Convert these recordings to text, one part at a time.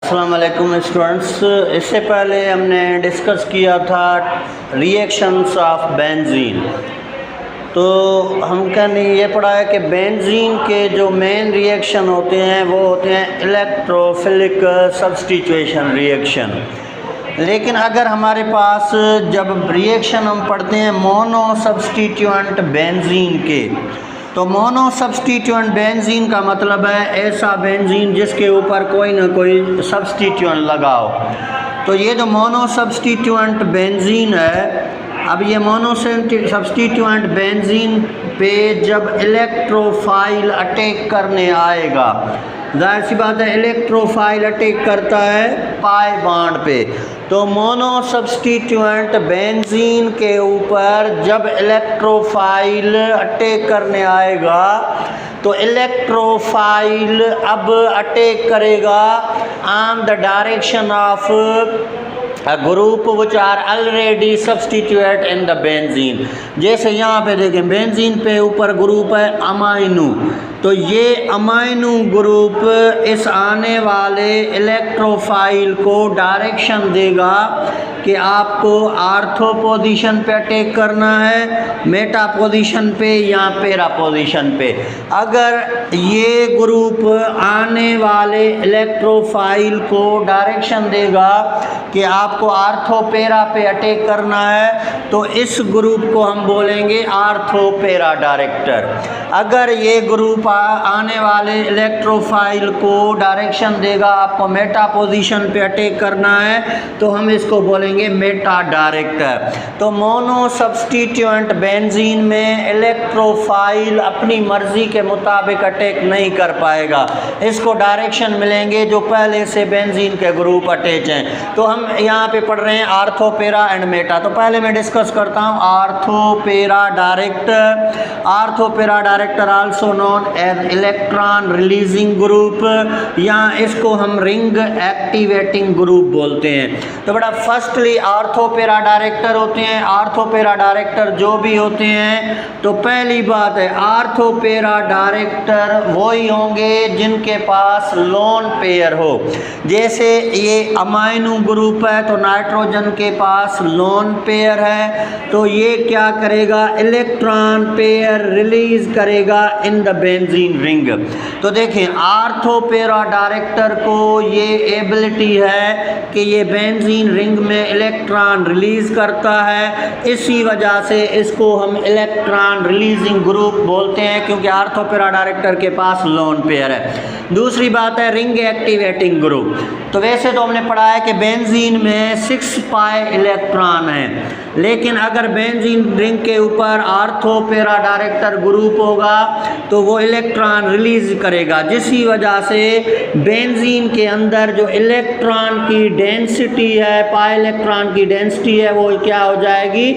अस्सलाम वालेकुम स्टूडेंट्स। इससे पहले हमने डिस्कस किया था रिएक्शंस ऑफ बेंजीन। तो हमने ये पढ़ा है कि बेंजीन के जो मेन रिएक्शन होते हैं वो होते हैं इलेक्ट्रोफिलिक सब्स्टिट्यूशन रिएक्शन। लेकिन अगर हमारे पास जब रिएक्शन हम पढ़ते हैं मोनो सब्स्टिट्यूएंट बेंजीन के, तो मोनो सब्स्टिट्यूएंट बेंजीन का मतलब है ऐसा बेंजीन जिसके ऊपर कोई ना कोई सब्स्टिट्यूएंट लगाओ। तो ये जो मोनो सब्स्टिट्यूएंट बेंजीन है, अब ये मोनो सब्स्टिट्यूएंट बेंजीन पे जब इलेक्ट्रोफाइल अटैक करने आएगा, जाहिर सी बात है इलेक्ट्रोफाइल अटैक करता है पाई बॉन्ड पे। तो मोनो सब्स्टिट्यूएंट बेंजीन के ऊपर जब इलेक्ट्रोफाइल अटैक करने आएगा तो इलेक्ट्रोफाइल अब अटैक करेगा on the direction of a group which are already substituted in the benzene। जैसे यहाँ पे देखें बेंजीन पे ऊपर ग्रुप है अमाइनो, तो ये अमाइनो ग्रुप इस आने वाले इलेक्ट्रोफाइल को डायरेक्शन देगा कि आपको आर्थो पोजीशन पे अटैक करना है, मेटा पोजीशन पे या पेरा पोजीशन पे। अगर ये ग्रुप आने वाले इलेक्ट्रोफाइल को डायरेक्शन देगा कि आपको आर्थो पेरा पे अटैक करना है, तो इस ग्रुप को हम बोलेंगे आर्थो पेरा डायरेक्टर। अगर ये ग्रुप आने वाले इलेक्ट्रोफाइल को डायरेक्शन देगा आपको मेटा पोजीशन पे अटैक करना है, तो हम इसको बोलेंगे मेटा डायरेक्टर। तो मोनो सब्स्टिट्यूएंट बेंजीन में इलेक्ट्रोफाइल अपनी मर्जी के मुताबिक अटैक नहीं कर पाएगा, इसको डायरेक्शन मिलेंगे जो पहले से बेंजीन के ग्रुप अटैच हैं। तो हम यहाँ पे पढ़ रहे हैं आर्थो पेरा एंड मेटा। तो पहले मैं डिस्कस करता हूँ ortho para director. Ortho para director also known as electron releasing group, या इसको हम रिंग एक्टिवेटिंग ग्रुप बोलते हैं। तो बेटा फर्स्टली आर्थो पेरा डायरेक्टर होते हैं। आर्थो पेरा डायरेक्टर जो भी होते हैं, तो पहली बात है आर्थो पेरा डायरेक्टर वही होंगे जिनके पास लोन पेयर हो। जैसे ये अमाइनो ग्रुप है तो नाइट्रोजन के पास लोन पेयर है, तो ये क्या करेगा इलेक्ट्रॉन पेयर रिलीज करेगा इन द बेंजीन रिंग। तो देखें आर्थो पेरा डायरेक्टर को ये एबिलिटी है कि ये बेंजीन रिंग में इलेक्ट्रॉन रिलीज करता है, इसी वजह से इसको हम इलेक्ट्रॉन रिलीजिंग ग्रुप बोलते हैं, क्योंकि आर्थो पेरा डायरेक्टर के पास लोन पेयर है। दूसरी बात है रिंग एक्टिवेटिंग ग्रुप। तो वैसे तो हमने पढ़ा है कि बेंजीन में 6 पाई इलेक्ट्रॉन है, लेकिन अगर बेंजीन रिंग के ऊपर आर्थो पेरा डायरेक्टर ग्रुप होगा तो वो इलेक्ट्रॉन रिलीज करेगा, जिसकी वजह से बेंजीन के अंदर जो इलेक्ट्रॉन की डेंसिटी है, पाई इलेक्ट्रॉन की डेंसिटी है, वो क्या हो जाएगी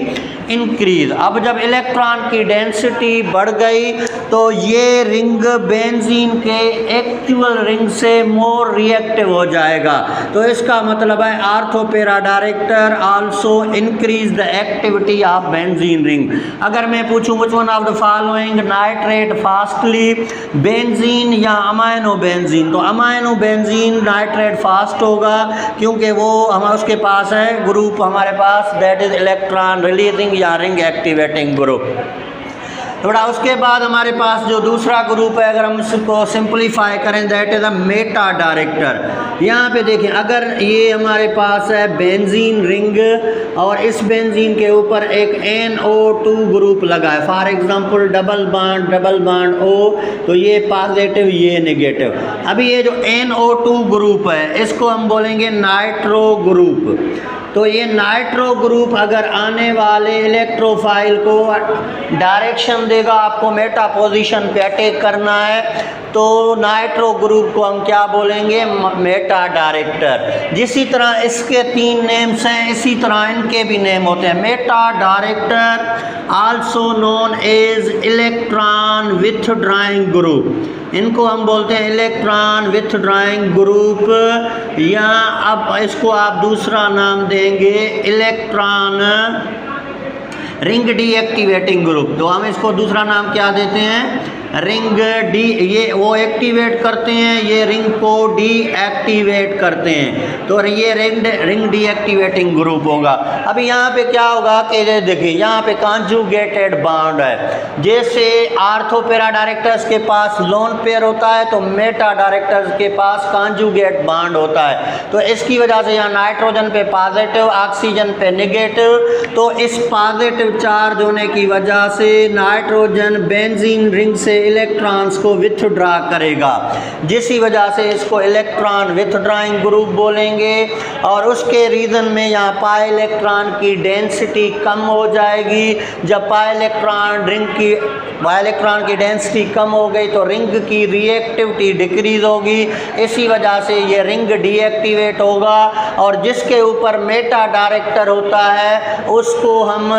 इंक्रीज। अब जब इलेक्ट्रॉन की डेंसिटी बढ़ गई तो ये रिंग बेंजीन के एक्चुअल रिंग से मोर रिएक्टिव हो जाएगा। तो इसका मतलब है ortho para director also increase the activity of benzene ring. अगर मैं पूछूं which one of the following nitrate fastly, benzene या अमाइनो बेंजीन, तो अमाइनो बेंजीन नाइट्रेट फास्ट होगा, क्योंकि वो हम उसके पास है ग्रुप हमारे पास दैट इज इलेक्ट्रॉन रिलीजिंग या रिंग एक्टिवेटिंग ग्रुप। थोड़ा उसके बाद हमारे पास जो दूसरा ग्रुप है, अगर हम इसको सिंपलीफाई करें that is a Meta director. यहाँ पे देखें अगर ये हमारे पास है बेंजीन रिंग और इस बेंजीन के ऊपर एक NO2 ग्रुप लगा है, for example double bond O, तो ये पॉजिटिव ये नेगेटिव। अभी ये जो NO2 ग्रुप है इसको हम बोलेंगे नाइट्रो ग्रुप। तो ये नाइट्रो ग्रुप अगर आने वाले इलेक्ट्रोफाइल को डायरेक्शन देगा आपको मेटा पोजीशन पे अटैक करना है, तो नाइट्रो ग्रुप को हम क्या बोलेंगे मेटा डायरेक्टर। जिसी तरह इसके 3 नेम्स हैं, इसी तरह इनके भी नेम होते हैं। Meta director also known as electron withdrawing group, इनको हम बोलते हैं इलेक्ट्रॉन विथड्रॉइंग ग्रुप, या अब इसको आप दूसरा नाम देंगे इलेक्ट्रॉन रिंग डीएक्टिवेटिंग ग्रुप। तो हम इसको दूसरा नाम क्या देते हैं रिंग डी, ये वो एक्टिवेट करते हैं, ये रिंग को डीएक्टिवेट करते हैं। तो ये रिंग डीएक्टिवेटिंग ग्रुप होगा। अभी यहाँ पे क्या होगा कि देखिए यहाँ पे कॉन्जुगेटेड बॉन्ड है। जैसे आर्थो पैरा डायरेक्टर्स के पास लोन पेयर होता है तो मेटा डायरेक्टर्स के पास कॉन्जुगेट बॉन्ड होता है। तो इसकी वजह से यहाँ नाइट्रोजन पे पॉजिटिव, ऑक्सीजन पे नेगेटिव। तो इस पॉजिटिव चार्ज होने की वजह से नाइट्रोजन बेंजीन रिंग से इलेक्ट्रॉन्स को विथड्रॉ करेगा, जिसकी वजह से इसको इलेक्ट्रॉन विथड्रॉइंग ग्रुप बोलेंगे। और उसके रीज़न में यहाँ पाई इलेक्ट्रॉन की डेंसिटी कम हो जाएगी। जब पाई इलेक्ट्रॉन की डेंसिटी कम हो गई तो रिंग की रिएक्टिविटी डिक्रीज होगी। इसी वजह से ये रिंग डीएक्टिवेट होगा। और जिसके ऊपर मेटा डायरेक्टर होता है उसको हम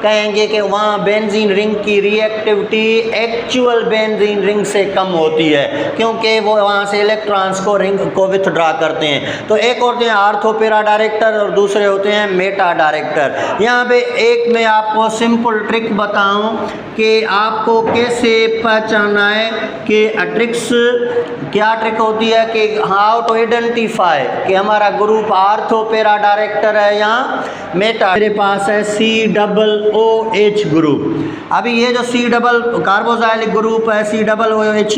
कहेंगे कि वहाँ बेंजीन रिंग की रिएक्टिविटी एक्चुअल बेंजीन रिंग से कम होती है, क्योंकि वो वहाँ से इलेक्ट्रॉन्स को रिंग को विथड्रॉ करते हैं। तो एक होते हैं आर्थो पैरा डायरेक्टर और दूसरे होते हैं मेटा डायरेक्टर। यहाँ पे एक मैं आपको सिंपल ट्रिक बताऊं कि आपको कैसे पहचानना है कि ट्रिक्स क्या ट्रिक होती है कि हाउ टू आइडेंटिफाई कि हमारा ग्रुप आर्थो पैरा डायरेक्टर है या मेटा। मेरे पास है COOH ग्रुप। अभी ये जो C डबल कार्बोक्सिलिक ग्रुप है COOH,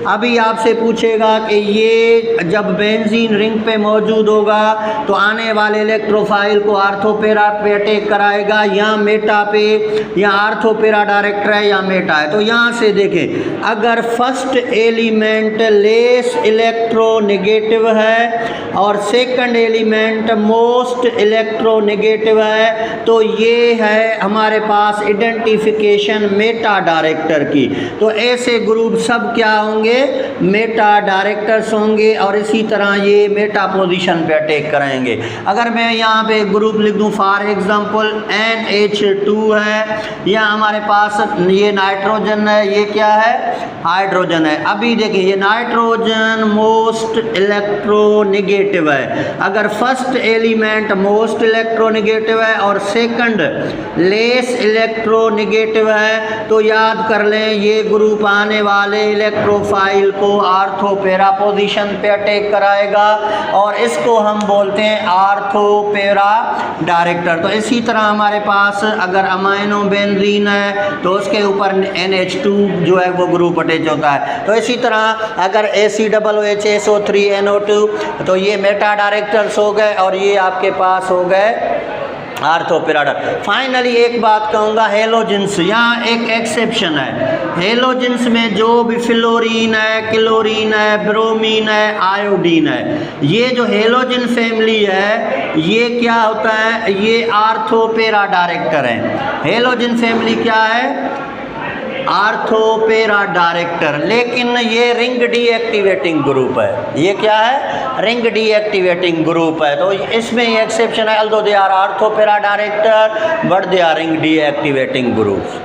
अभी आपसे पूछेगा कि ये जब बेंजीन रिंग पे मौजूद होगा तो आने वाले इलेक्ट्रोफाइल को आर्थो पैरा पे अटैक कराएगा या मेटा पे, या आर्थो पैरा डायरेक्टर है या मेटा है। तो यहाँ से देखें, अगर फर्स्ट एलिमेंट लेस इलेक्ट्रोनेगेटिव है और सेकंड एलिमेंट मोस्ट इलेक्ट्रोनेगेटिव है तो ये है हमारे पास आइडेंटिफिकेशन मेटा डायरेक्टर की। तो ऐसे ग्रुप सब क्या होंगे, मेटा डायरेक्टर्स होंगे और इसी तरह ये मेटा पोजीशन पे अटैक करेंगे। अगर मैं यहाँ पे ग्रुप लिख दूँ फॉर एग्जांपल NH2 है, या हमारे पास ये नाइट्रोजन है, ये क्या है हाइड्रोजन है। अभी देखिए ये नाइट्रोजन मोस्ट इलेक्ट्रोनेगेटिव है। अगर फर्स्ट एलिमेंट मोस्ट इलेक्ट्रोनेगेटिव है और सेकंड लेस इलेक्ट्रोनेगेटिव है तो याद कर लें ये ग्रुप आने वाले इलेक्ट्रोफाइल को आर्थो पैरा पोजीशन पे अटैक कराएगा और इसको हम बोलते हैं आर्थो पैरा डायरेक्टर। तो इसी तरह हमारे पास अगर अमाइनो बेंजीन है तो उसके ऊपर NH2 जो है वो ग्रुप अटैच होता है। तो इसी तरह अगर ACOOHSO3NO2 तो ये मेटा डायरेक्टर्स हो गए और ये आपके पास हो गए आर्थो पैरा। फाइनली एक बात कहूँगा, हेलोजेंस, यहाँ एक एक्सेप्शन है। हेलोजेंस में जो भी फ्लोरीन है, क्लोरीन है, ब्रोमीन है, आयोडीन है, ये जो हेलोजन फैमिली है ये क्या होता है, ये आर्थो पैरा डायरेक्टर है। हेलोजन फैमिली क्या है, आर्थो पैरा डायरेक्टर, लेकिन ये रिंग डीएक्टिवेटिंग ग्रुप है। ये क्या है, रिंग डीएक्टिवेटिंग ग्रुप है। तो इसमें ये एक्सेप्शन है, although they are ortho para director but they are ring deactivating groups.